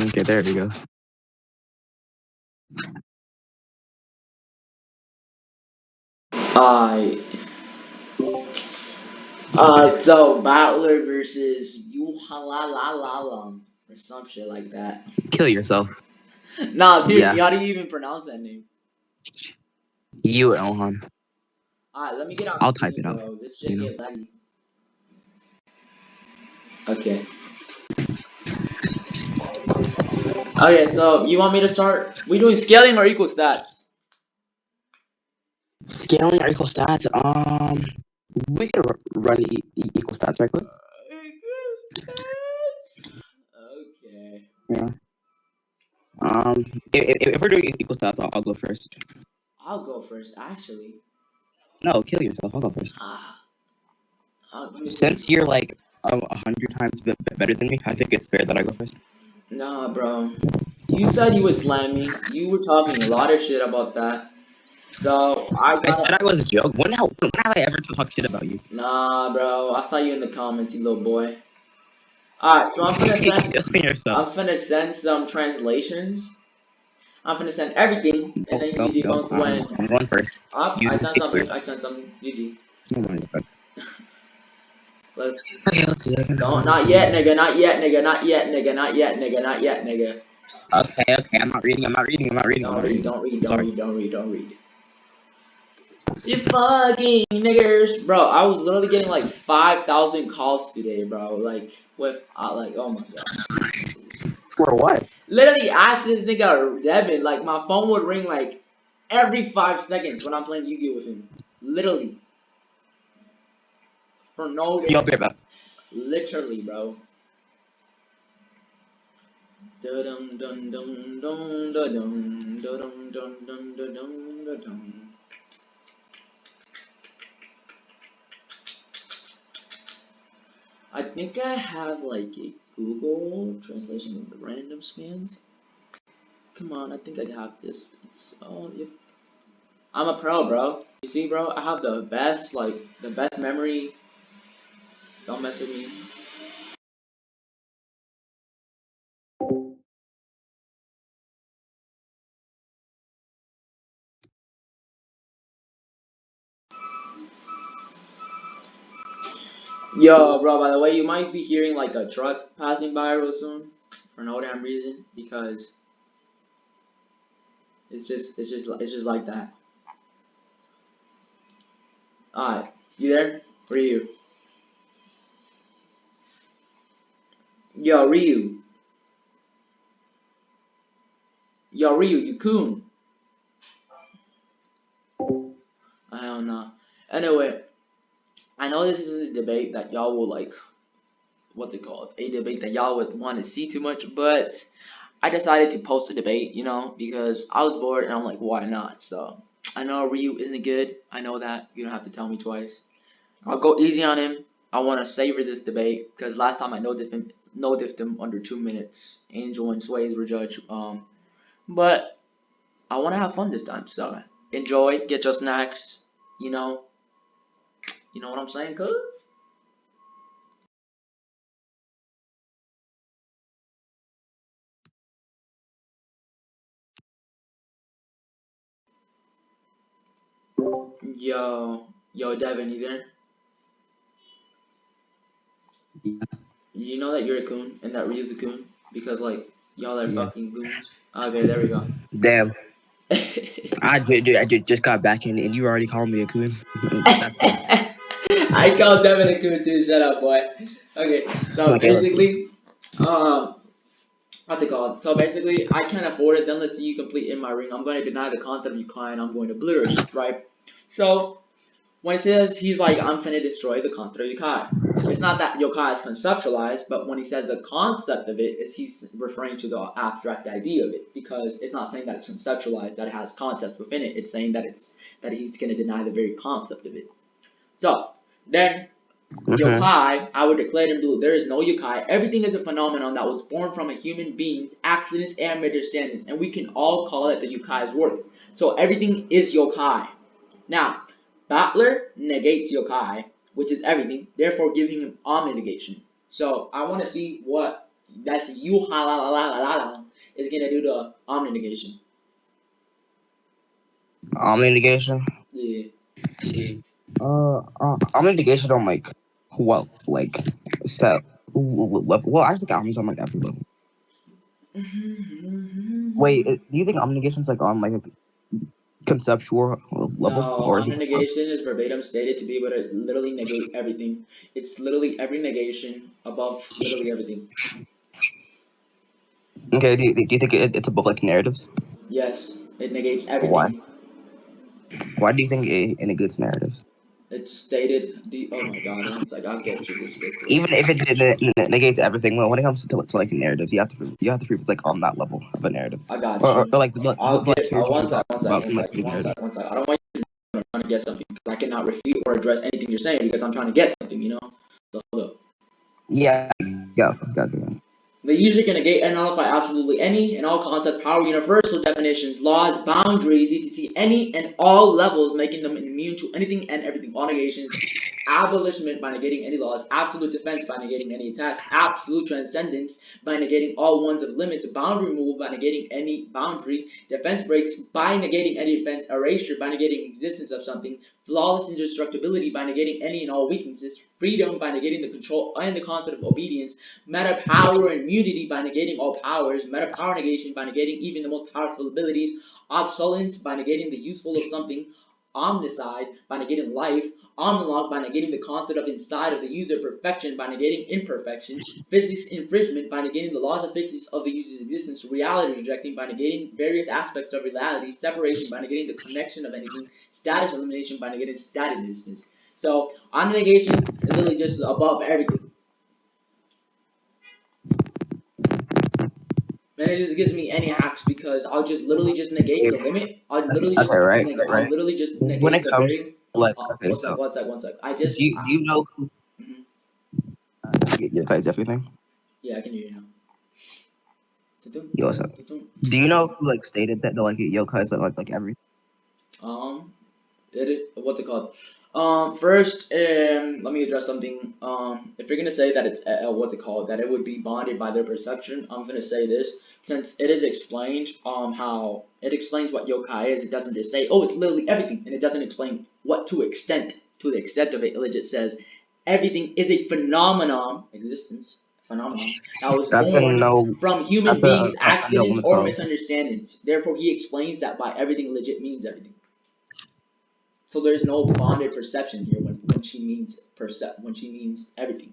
Okay, there we go. So Battler versus Yuhalalalam or some shit like that. Kill yourself. Nah, seriously, Yeah. how do you even pronounce that name? You, Ilhan. Alright, let me get on I'll type Steam, it out. bro. This You shit know. get laggy. Okay. Okay, so you want me to start? We doing scaling or equal stats? Scaling or equal stats. We can run equal stats right quick. Okay. Yeah. If we're doing equal stats, I'll go first. I'll go first, actually. No, kill yourself. I'll go first. Let me see. Since you're like 100 times better than me, I think it's fair that I go first. Nah, bro. You said you would slam me. You were talking a lot of shit about that. So I said I was joking. When have I ever talked shit about you? Nah, bro. I saw you in the comments, you little boy. Alright, so I'm finna send some translations. I'm finna send everything, and then you Go. debunk when I'm going first. up. You I sent explain. something. I sent something. You No worries, bud. Let's. Okay, let's see. Don't. Not yet, nigga. Not yet, nigga. Not yet, nigga. Not yet, nigga. Not yet, nigga. Okay. I'm not reading. Don't read. Don't read. Don't Sorry. read. Don't read. Don't read. You fucking niggers, bro. I was literally getting like 5,000 calls today, bro. Like with like, oh my god. For what? Literally asked this nigga Devin, like my phone would ring like every 5 seconds when I'm playing Yu-Gi-Oh with him. Literally. For no reason. You'll be back. Literally, bro. Dun dun dun dun dun dun dun dun dun dun dun dun. I think I have like a Google translation of the random scans. Come on, I think I have this. It's yep. I'm a pro, bro. You see, bro, I have the best memory. Don't mess with me. Yo, bro, by the way, you might be hearing like a truck passing by real soon for no damn reason because it's just like that. Alright, you there? Ryu. Yo, Ryu. Yo, Ryu, you coon. I don't know. Anyway, I know this is a debate that y'all will like, what's it called? A debate that y'all would want to see too much, but I decided to post a debate, because I was bored and I'm like, why not? So I know Ryu isn't good. I know that. You don't have to tell me twice. I'll go easy on him. I want to savor this debate because last time I no diffed him under 2 minutes. Angel and Sways were judged. But I want to have fun this time. So enjoy. Get your snacks. You know. You know what I'm saying, cuz? Yo, Devin, you there? Yeah. You know that you're a coon and that Ryu's a coon because like y'all are Yeah. fucking goons. Okay, there we go. Damn. I just got back in, and you already called me a coon. That's good. I called Devin a coon too. Shut up, boy. Okay, so Okay, let's see. basically, what's it called? So basically, I can't afford it. Then let's see you complete in my ring. I'm going to deny the concept of Yukai and I'm going to obliterate it, right? So when it says he's like, I'm finna destroy the concept of yokai. It's not that yokai is conceptualized, but when he says the concept of it, is he's referring to the abstract idea of it, because it's not saying that it's conceptualized, that it has concepts within it. It's saying that he's gonna deny the very concept of it. So then yokai, I would declare them to there is no yokai. Everything is a phenomenon that was born from a human being's accidents and misunderstandings, and we can all call it the yokai's work. So everything is yokai. Now, Battler negates yokai, which is everything, therefore giving him omni negation. So I want to see what That's you ha la la la la la la is gonna do the omni negation. Omni negation. Yeah. Omni negation on like what like set level. Well, I think omni's on like every level. Wait, do you think omni negation's like on like a conceptual level, No, or is it? omni negation is verbatim stated to be able to literally negate everything. It's literally every negation above literally everything. Okay, do you think it's above like narratives? Yes, it negates Why? everything. Why do you think it negates narratives? It's stated the oh my god, one sec, I'll get you this real quick. Even if it negates everything, when it comes to like narratives, you have to prove it's like on that level of a narrative, I got you. or like I'll like get characters one you sec, talk one sec, about one in like sec, the one narrative. sec, one sec. I don't want you to know I'm trying to get something because I cannot refute or address anything you're saying because I'm trying to get something, you know? So hold up. Yeah, go. The user can negate and nullify absolutely any and all concepts, power, universal definitions, laws, boundaries, etc. Any and all levels, making them immune to anything and everything. All negations, abolishment by negating any laws, absolute defense by negating any attacks, absolute transcendence by negating all ones of limits, boundary removal by negating any boundary, defense breaks by negating any defense, erasure by negating existence of something, flawless indestructibility by negating any and all weaknesses, freedom by negating the control and the concept of obedience, meta power and immunity by negating all powers, meta power negation by negating even the most powerful abilities, obsolescence by negating the useful of something, omnicide by negating life, omnilog by negating the concept of inside of the user, perfection by negating imperfection, physics infringement by negating the laws of physics of the user's existence, reality rejecting by negating various aspects of reality, separation by negating the connection of anything, status elimination by negating static distance. So omni negation is literally just above everything. And it just gives me any hacks because I'll just literally just negate the limit. I'll literally just Okay, right, I'll right. literally just When negate it the comes very. to like, okay, One sec, so one sec, one sec. do you know who Mhm. guys everything? Yeah, I can hear you now. Yo, what's up? Do you know who like stated that the like yokai is like everything? Um, what's it called? First, let me address something. If you're gonna say that it's what's it called, that it would be bonded by their perception, I'm gonna say this since it is explained. How it explains what yokai is. It doesn't just say, oh, it's literally everything, and it doesn't explain what to the extent of it. It just says everything is a phenomenon, phenomenon that was That's a born no. from human That's beings' a no accidents limits or fallacy. misunderstandings. Therefore, he explains that by everything legit means everything. So there's no bonded perception here when she means when she means everything.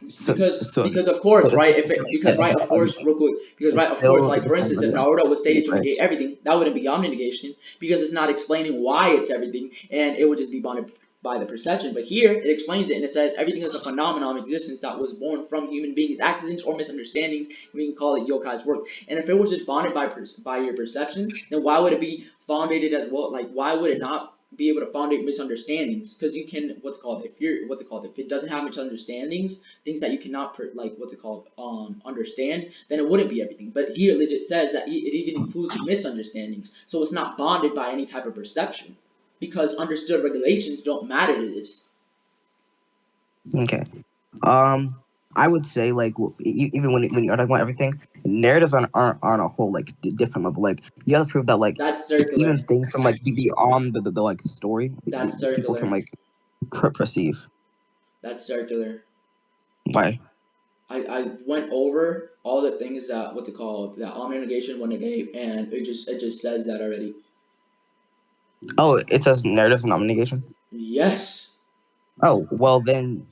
So Because of course, right? If it because right, of course, real quick, because right, it's of course, still like for instance, if Naruto was stated to right. negate everything, that wouldn't be omni negation because it's not explaining why it's everything, and it would just be bonded by the perception. But here it explains it and it says everything is a phenomenon of existence that was born from human beings' accidents or misunderstandings. We can call it yokai's work. And if it was just bonded by your perception, then why would it be founded as well? Like why would it not be able to foundate misunderstandings? Because you can if it doesn't have misunderstandings, things that you cannot understand, then it wouldn't be everything. But here legit says that it even includes misunderstandings, so it's not bonded by any type of perception because understood regulations don't matter to this. Okay. I would say like even when you're talking about everything, narratives aren't on a whole like different level. Like you have to prove that like That's circular. even things from like beyond the like story, That's people can circular. like perceive. That's circular. Why? I went over all the things that that omni negation when it gave, and it just says that already. Oh, it says narratives and negation. Yes. Oh well then.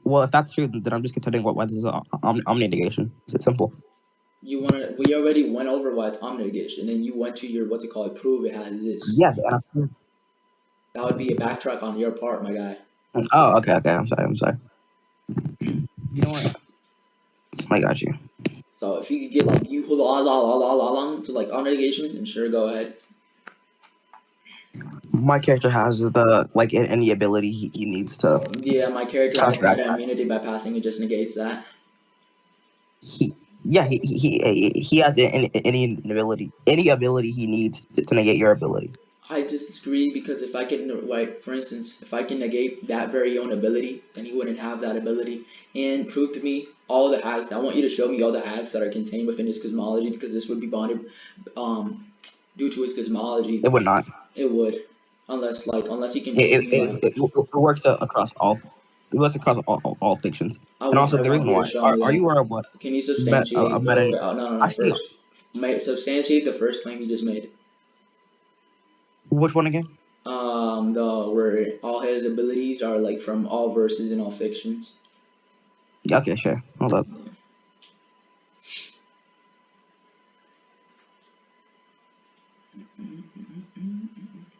Well, if that's true, then I'm just contending why this is omni negation. It's simple. We already went over why it's omni negation, and you went to your prove it has this. Yes, and That would be a backtrack on your part, my guy. oh, okay. I'm sorry. You know what? I got you. So if you could get like you la la la la la la to like omni negation, then sure go ahead. My character has the like any ability he needs to Yeah, my character has counteract meta that. immunity by passing, it just negates that. He, yeah, he has any ability he needs to negate your ability. I disagree because if I can, like, for instance, if I can negate that very own ability, then he wouldn't have that ability. And prove to me all the hacks. I want you to show me all the hacks that are contained within his cosmology, because this would be bonded, due to his cosmology. It would not. It would, unless he can show me It works across all. It works across all fictions, I and want also I the want reason you to why show me are that. you aware of what Can you substantiate meta? the no Actually, first substantiate the first claim you just made. which one again? The where all his abilities are like from all verses and all fictions. Yeah, okay, sure. Hold up.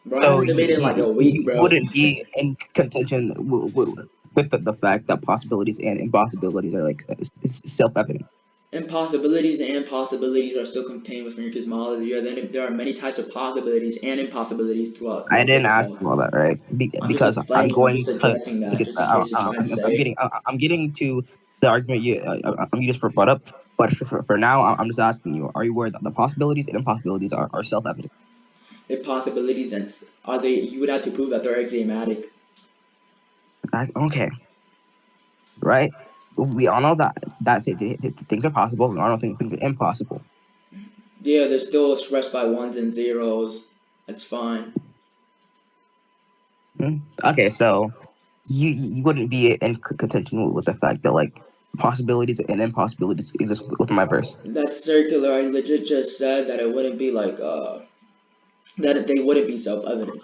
Bro, I So haven't debated in like a week, you bro. wouldn't be in contention with the fact that possibilities and impossibilities are like self-evident. Impossibilities and possibilities are still contained within your cosmology. Or then there are many types of possibilities and impossibilities I throughout didn't what's it ask called. you all that, right? I'm just Because I'm explaining. I'm going just addressing to that, get just in that. case you're trying to I'm say. getting to the argument you just brought up. But for now, I'm just asking you: are you aware that the possibilities and impossibilities are self-evident? Impossibilities and are they? You would have to prove that they're axiomatic. Okay, right? We all know that things are possible. We all know things are impossible. Yeah, they're still expressed by ones and zeros. That's fine. Okay, so you wouldn't be in contention with the fact that like possibilities and impossibilities exist within my verse. That's circular. I legit just said that it wouldn't be like that they wouldn't be self-evident.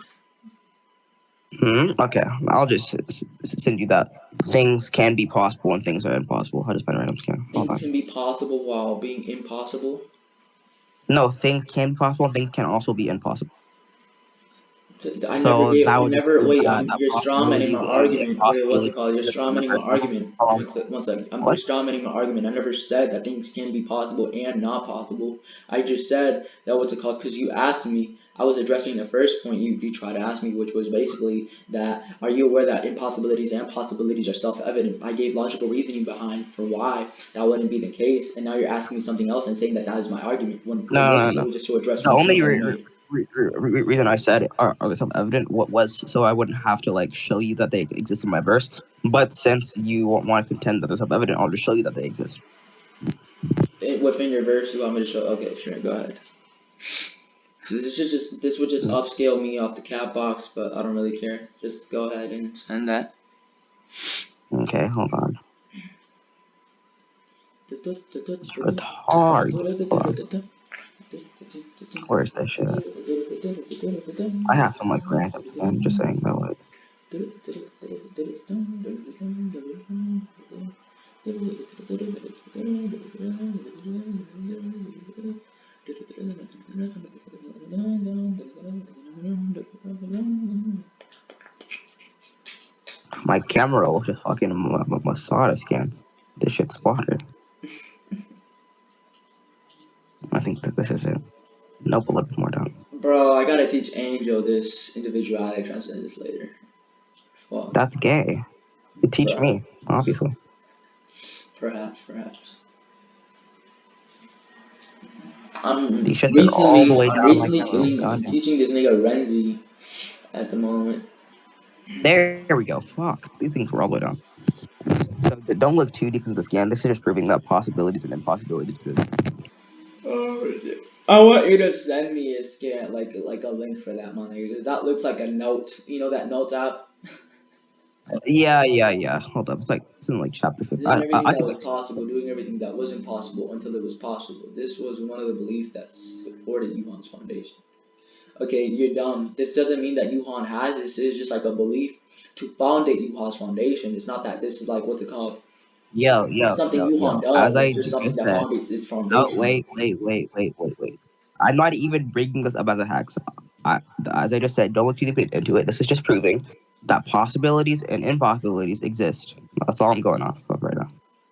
Okay, I'll just send you that things can be possible and things are impossible. I'll just find a random scan. Hold Things on. can be possible while being impossible. No, things can be possible and things can also be impossible. I never So gave. that I would just never. prove Wait. that You're strawmanning my possibilities and argument. Wait. What's it impossibilities called? You're exist within my strawmanning my verse. Now, argument. hold on. One sec. You're What? strawmanning my argument. I never said that things can be possible and not possible. I just said that what's it called? Because you asked me. I was addressing the first point you tried to ask me, which was basically that are you aware that impossibilities and possibilities are self-evident? I gave logical reasoning behind for why that wouldn't be the case, and now you're asking me something else and saying that that is my argument when No, no, basically no, it no. was just to address The one only point that you made. reason I said are they self-evident what was so I wouldn't have to like show you that they exist in my verse. But since you want to contend that they're self-evident, I'll just show you that they exist. Within your verse, you want me to show? Okay, sure, go ahead. So this would just upscale me off the cat box, but I don't really care. Just go ahead and send that. Okay, hold on. It's hard. Hold on. Where's that shit at? I have some like random thing just saying that like my camera will just fucking Masada scans. This shit spotted. I think that this is it. Nope, a little bit more down. Bro, I gotta teach Angel this individuality transcendence later. Fuck. That's gay. You teach Bro. me, obviously. Perhaps. I'm These shits are all the recently way I'm down on my recently camera. teaching I'm Goddamn. teaching this nigga Renzi at the moment. There we go. Fuck. These things were all the way down. So don't look too deep into the scan. This is just proving that possibilities and impossibilities exist. I want you to send me a scan, like a link for that, man, because that looks like a note. You know that notes app? Yeah. Hold up. It's in like chapter 50. Doing everything I that could was like possible, doing everything that wasn't possible until it was possible. This was one of the beliefs that supported Yuhan's foundation. Okay, you're dumb. This doesn't mean that Yuhan has this. Is just like a belief to foundate Yuhan's foundation. It's not that this is like what's it called? Something Yuhan As does. It's I just something just that said. foundates its No, foundation. wait. I'm not even bringing this up as a hack. So as I just said, don't look too deep into it. This is just proving that possibilities and impossibilities exist. That's all I'm going off of right now.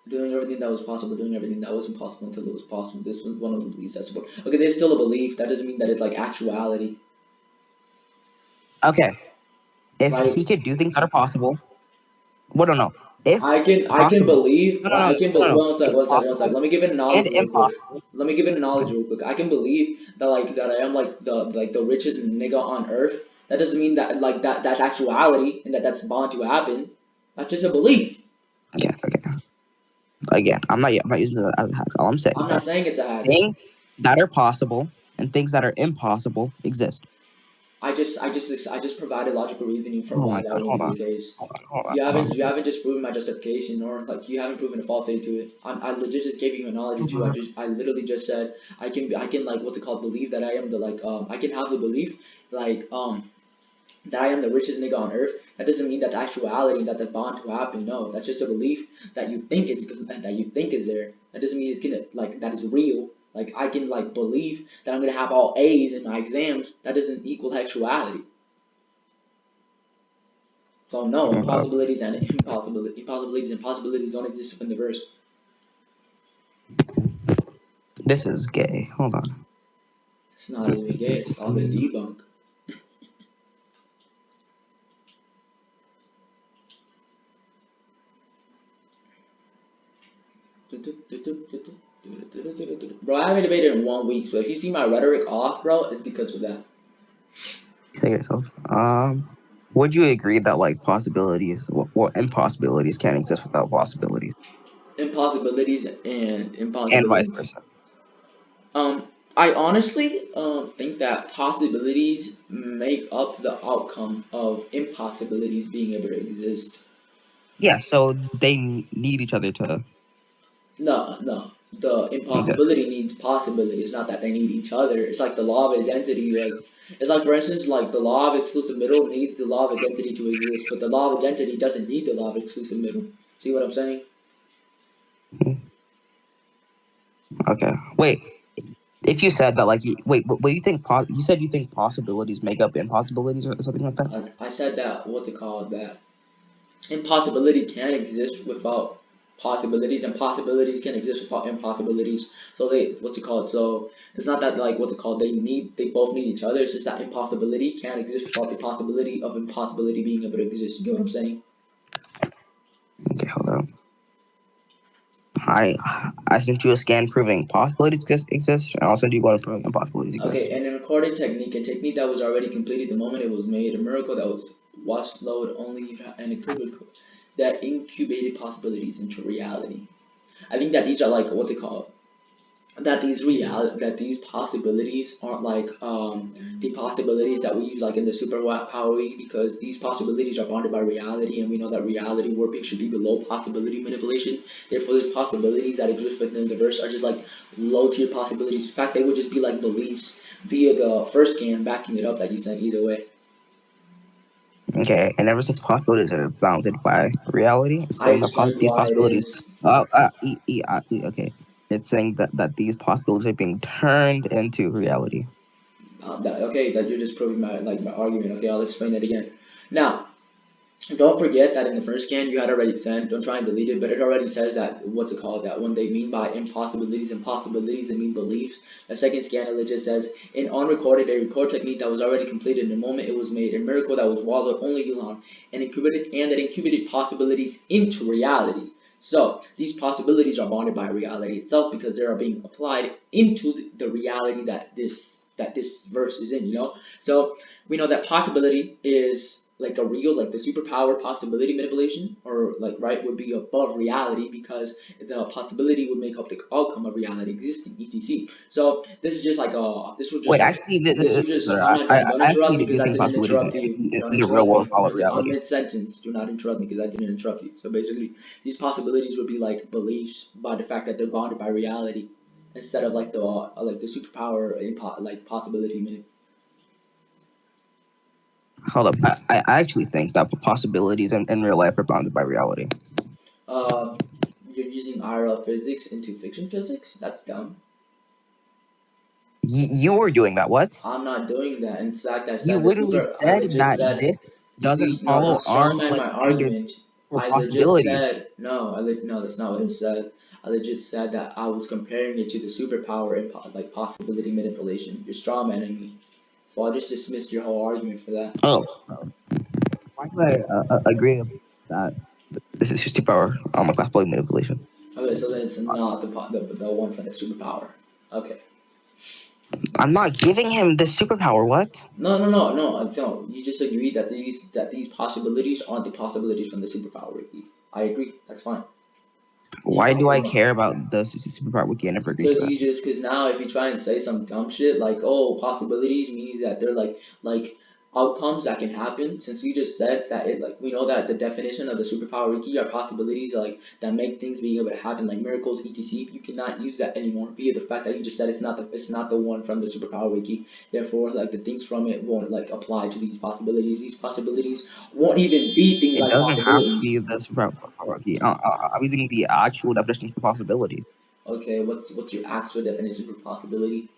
Doing everything that was possible, doing everything that wasn't possible until it was possible. This was one of the beliefs that support. Okay, there's still a belief. That doesn't mean that it's like actuality. Okay, if Like he could do things that are possible, well, no. If I can possible, believe I can no. one sec, If one sec. possible Let me give it a and knowledge real quick. impossible, Let me give it a okay. knowledge real quick. I can believe that I am the richest nigga on earth. That doesn't mean that that's actuality and that's bound to happen. That's just a belief. Okay. Again, I'm not using that as a hack. All I'm saying I'm is not that saying it's a hack. things that are possible and things that are impossible exist. I just provided logical reasoning for Oh why my that god, wouldn't hold be on. the case. Hold on. You haven't just proven my justification, or like you haven't proven a falsity to it. I legit just gave you an analogy too. I literally just said I can like what's it called, believe that I am the like I can have the belief like that I am the richest nigga on earth. That doesn't mean that's actuality, that that's bound to happen. No, that's just a belief that you think that you think is there. That doesn't mean it's gonna like that is real. Like I can like believe that I'm gonna have all A's in my exams. That doesn't equal actuality. So no, impossibilities and impossibilities don't exist within the verse. This is gay. Hold on. It's not even gay. It's called a debunk. Bro, I haven't debated in 1 week, so if you see my rhetoric off, bro, it's because of that. Kill yourself. Would you agree that like possibilities, well, impossibilities can't exist without possibilities, Impossibilities and and vice impossibilities. versa? I honestly think that possibilities make up the outcome of impossibilities being able to exist. Yeah, so they need each other to No. The exist. impossibility needs possibility. It's not that they need each other. It's like the law of identity. Like it's like for instance, like the law of exclusive middle needs the law of identity to exist, but the law of identity doesn't need the law of exclusive middle. See what I'm saying? Okay. Wait. If you said that, like, wait, what you think? You said you think possibilities make up impossibilities or something like that. I said that what's it called that impossibility can exist without possibilities, and possibilities can exist without impossibilities. So they what's it called? So it's not that like what's it called? They both need each other. It's just that impossibility can't exist without the possibility of impossibility being able to exist. You get what I'm saying? Okay, hold on. I sent you a scan proving possibilities exist, and I'll send you one proving impossibilities exist. Okay, and a recorded technique, a technique that was already completed the moment it was made, a miracle that was watched load only, and it could that incubated possibilities into reality. I think that these are like what's it called? That these possibilities aren't like the possibilities that we use like in the superpower week, because these possibilities are bounded by reality, and we know that reality warping should be below possibility manipulation. Therefore, these possibilities that exist within the verse are just like low tier possibilities. In fact, they would just be like beliefs via the first scan backing it up that you said either way. Okay, and ever since possibilities are bounded by reality, it's I saying that explained these why it possibilities. is. Okay, it's saying that these possibilities are being turned into reality. That you're just proving my argument. Okay, I'll explain it again. Now, don't forget that in the first scan you had already sent. Don't try and delete it, but it already says that what's it called? That when they mean by impossibilities and possibilities, they mean beliefs. The second scan it just says in unrecorded a record technique that was already completed in the moment it was made, a miracle that was walled only ilhan, and that incubated possibilities into reality. So these possibilities are bounded by reality itself because they are being applied into the reality that this verse is in. So we know that possibility is like a real, like the superpower possibility manipulation, or like right would be above reality because the possibility would make up the outcome of reality existing, etc. So this is just like Wait, actually, I'm not done. Don't I interrupt actually me because do I think didn't possibilities interrupt you. Don't in the real interrupt world me. follow I'm reality. mid sentence. Do not interrupt me because I didn't interrupt you. So basically, these possibilities would be like beliefs by the fact that they're bounded by reality, instead of like the superpower like possibility manipulation. Hold up, I actually think that possibilities in real life are bounded by reality. Uh, you're using IRL physics into fiction physics? That's dumb. You were doing that. What? I'm not doing that. In fact, You literally I said legit that said, this you doesn't see, no, follow don't our strawman like my standards argument. for I legit possibilities. said, no, that's not what I said. I legit said that I was comparing it to the superpower and like possibility manipulation. You're strawmanning me. So I just dismissed your whole argument for that. Oh, why do I agree that this is superpower like possibility manipulation? Okay, so then it's not the one for the superpower. Okay. I'm not giving him the superpower. What? No. You just agreed that these possibilities aren't the possibilities from the superpower. I agree. That's fine. Why do I care about the superpower wiki? I never agreed to that. Because now if you try and say some dumb shit like, oh, possibilities means that they're like outcomes that can happen. Since you just said that, it like we know that the definition of the superpower wiki are possibilities like that make things being able to happen, like miracles, etc. You cannot use that anymore via the fact that you just said it's not the one from the superpower wiki. Therefore, like the things from it won't like apply to these possibilities. These possibilities won't even be things It like doesn't have to possibilities. be the superpower wiki. I'm using the actual definition for possibilities. Okay, what's your actual definition for possibility?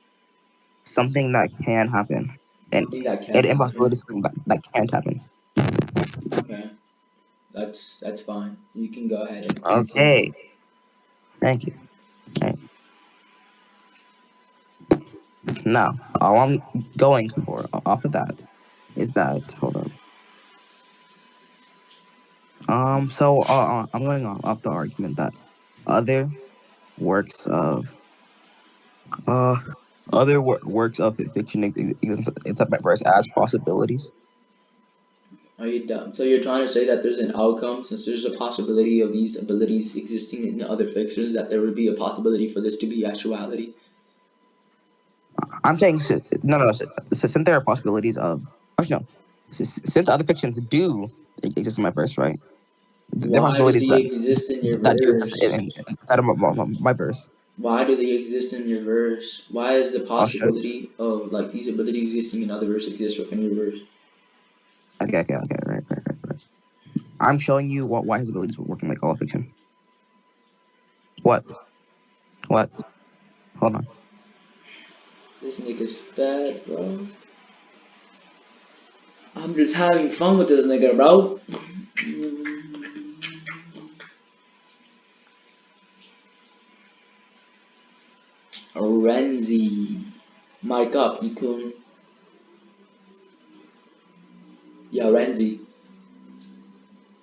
Something that can happen, and Something that can and happen. impossibility is something that can't happen. Okay, that's fine. You can go ahead and continue. Okay, thank you. Okay. Now, all I'm going for off of that is that, hold on. So I'm going off the argument that other works of uh works of fiction exist except by verse as possibilities. Are you dumb? So you're trying to say that there's an outcome, since there's a possibility of these abilities existing in other fictions, that there would be a possibility for this to be actuality? I'm saying no. Since there are possibilities of, actually no, since other fictions do exist in my verse, right? There are Why do possibilities they exist in your that do exist verse? inside of my verse. Why do they exist in your verse? Why is the I'll show you. possibility of like these abilities existing in other verse exist within your verse? Okay, right. I'm showing you why his abilities were working like all fiction. What? What? Hold on. This nigga's bad, bro. I'm just having fun with this nigga, bro. Renzi. Mic up, you coon. Yo, Renzi.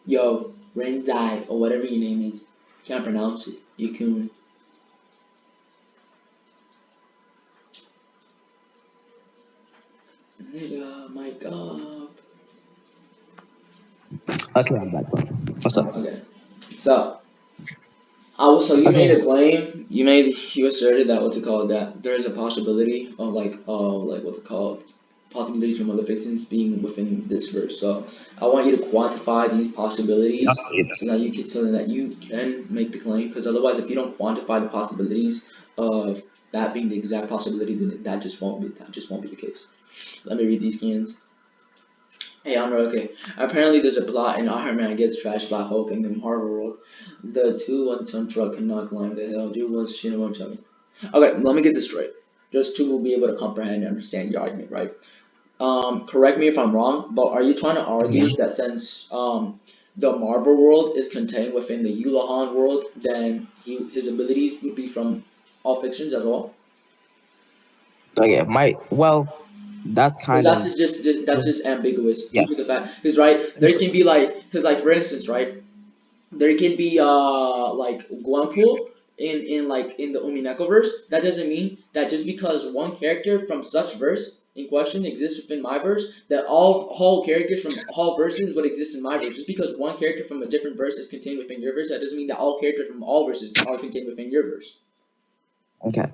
Yo, Renzai, or whatever your name is. Can't pronounce it. You coon. Nigga, mic up. Okay, I'm back. What's up? Okay. So, so you made Okay. a claim. You asserted that what's it called, that there is a possibility of like what's it called, possibilities from other fictions being within this verse. So I want you to quantify these possibilities so that you can make the claim. Because otherwise, if you don't quantify the possibilities of that being the exact possibility, then that just won't be the case. Let me read these cans. Hey, I'm okay. Apparently, there's a plot in Iron Man gets trashed by Hulk in the Marvel world. The two on some truck cannot climb the hill. Dude was Shinra Chubby. Okay, let me get this straight. Just to be able to comprehend and understand your argument, right? Correct me if I'm wrong, but are you trying to argue that since the Marvel world is contained within the Yulahan world, then his abilities would be from all fictions as well? Okay, that's Because kind of that's just ambiguous yeah. due to the fact, because right there can be like, because like for instance, right, there can be like Gwenpool in the Umineko verse. That doesn't mean that just because one character from such verse in question exists within my verse, that all characters from all verses would exist in my verse. Just because one character from a different verse is contained within your verse, that doesn't mean that all characters from all verses are contained within your verse. Okay.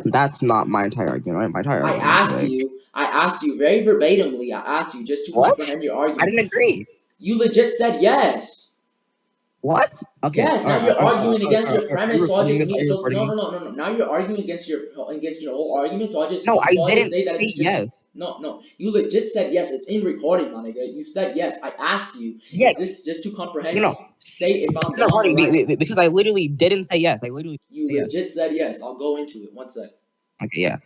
That's not my entire argument, right? My entire I argument is asked like you, I asked you very verbatimly, I asked you just to what? comprehend your I argument. didn't agree. You legit said yes. What? Okay. Yes, All now right. you're arguing against your Are you premise, so I'll recording just this? Are meet. you So recording no, me? no, no, no, no. Now you're arguing against your whole argument, so No, I I'll just didn't say that say it's just yes. no. You legit said yes. It's in recording, my nigga. You said yes. I asked you, Yeah. is this just to No, comprehend? no. State if I'm It's not wrong or recording right. because I literally didn't say yes. I literally You didn't say yes. legit said yes. I'll go into it. One sec. Okay. Yeah.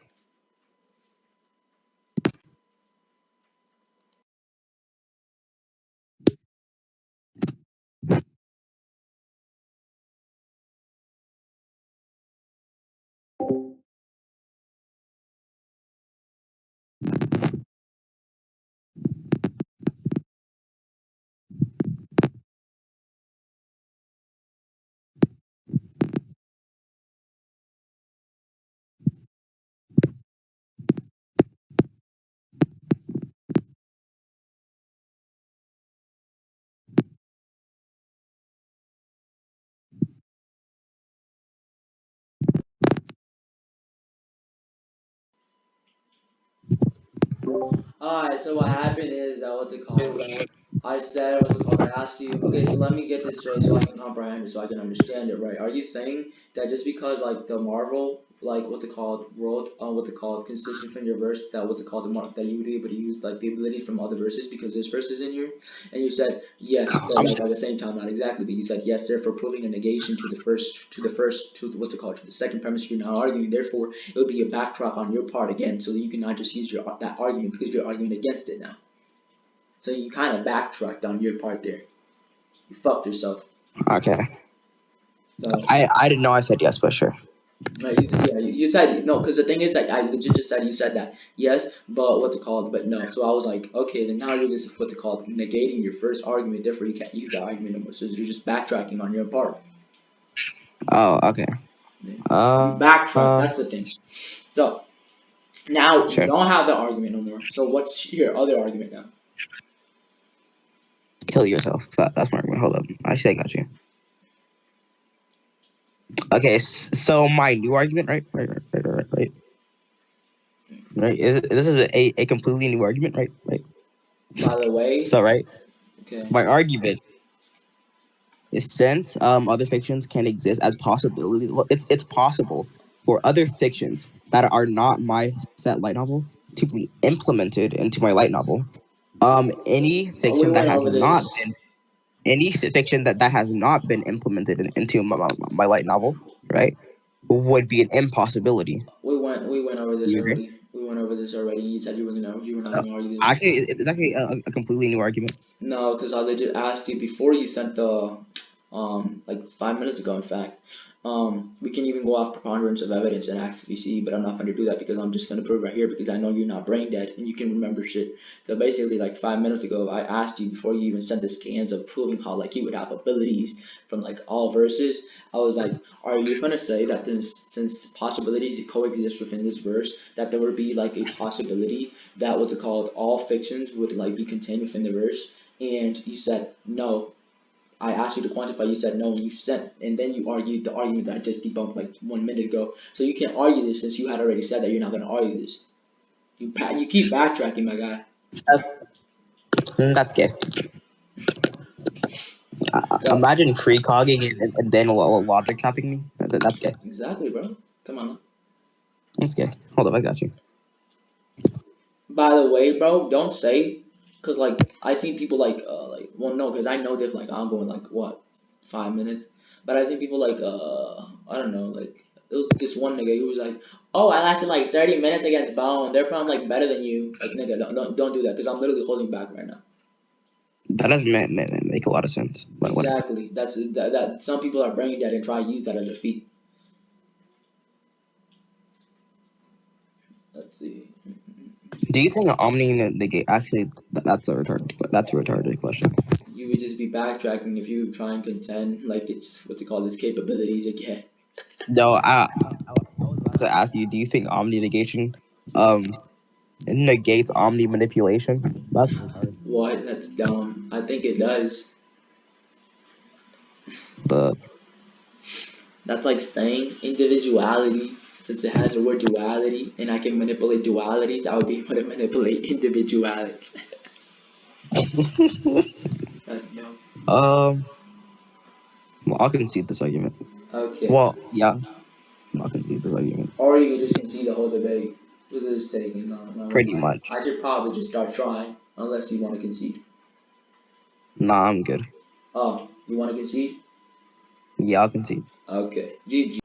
Alright, so what happened is what's it called? I said what's it called? I asked you. Okay, so let me get this straight so I can comprehend it, so I can understand it right. Are you saying that just because like the Marvel, like what they called world, what they called consistent from your verse, that what's it called that you would be able to use like the ability from other verses because this verse is in here, and you said yes, but I'm like at the same time not exactly, but you said yes, therefore proving a negation to the first to what's it called to the second premise you're now arguing. Therefore, it would be a backtrack on your part again, so that you cannot just use your that argument because you're arguing against it now. So you kind of backtracked on your part there. You fucked yourself. okay. So I didn't know I said yes, but sure. you said no, because the thing is, like, I legit just said you said that yes, but what's it called? But no. So I was like, okay, then now you're just what's it called negating your first argument. Therefore, you can't use that argument anymore. So you're just backtracking on your part. Oh, okay. You backtrack. That's the thing. So now you Sure. don't have the argument no more. So what's your other argument now? Kill yourself. That's my argument. Hold up. Actually, I got you. Okay, so my new argument, right. This is a completely new argument, right. By the way, So, right, okay. my argument is since other fictions can exist as possibilities. Well, it's possible for other fictions that are not my set light novel to be implemented into my light novel. Any We fiction that went has over this. not been fiction that has not been implemented into my light novel, right, would be an impossibility. We went over Do this you agree? already. We went over this already. You said you were not Uh, gonna argue this. Actually, it's actually a completely new argument. No, because I legit asked you before you sent the like 5 minutes ago. In fact, we can even go off preponderance of evidence and actually see, but I'm not going to do that because I'm just going to prove right here because I know you're not brain dead and you can remember shit. So basically, like 5 minutes ago, I asked you before you even sent the scans of proving how like you would have abilities from like all verses. I was like, are you going to say that since possibilities coexist within this verse, that there would be like a possibility that what's it called all fictions would like be contained within the verse? And you said no. I asked you to quantify. You said no, and you said, and then you argued the argument that I just debunked like 1 minute ago. So you can't argue this since you had already said that you're not going to argue this. You keep backtracking, my guy. That's gay. So Imagine precogging and then logic tapping me. That's gay. exactly, bro. Come on. That's gay. Hold up, I got you. By the way, bro, don't say, cause like I seen people like well no, cause I know this like I'm going like what 5 minutes, but I think people like I don't know like it was this one nigga who was like, oh I lasted like 30 minutes against Bone, therefore I'm like better than you. Like nigga, don't do that, cause I'm literally holding back right now. That doesn't make a lot of sense. But whatever. Exactly. That some people are brain dead and try to use that as a defeat. Let's see. Do you think Omni negate? Actually, that's a retarded question. You would just be backtracking if you try and contend like it's what's it called its capabilities again. No, I was about to ask you. Do you think Omni negation um negates Omni manipulation? That's retarded. What? That's dumb. I think it does. The That's like saying individuality, since it has the word duality, and I can manipulate dualities, I would be able to manipulate individuality. That's dumb. um, well, I'll concede this argument. Okay. Well, yeah, I'll concede this argument. Or you could just concede the whole debate. With this taking, no, never Pretty mind. much. I should probably just start trying, unless you want to concede. Nah, I'm good. Oh, you want to concede? Yeah, I'll concede. Okay. GG.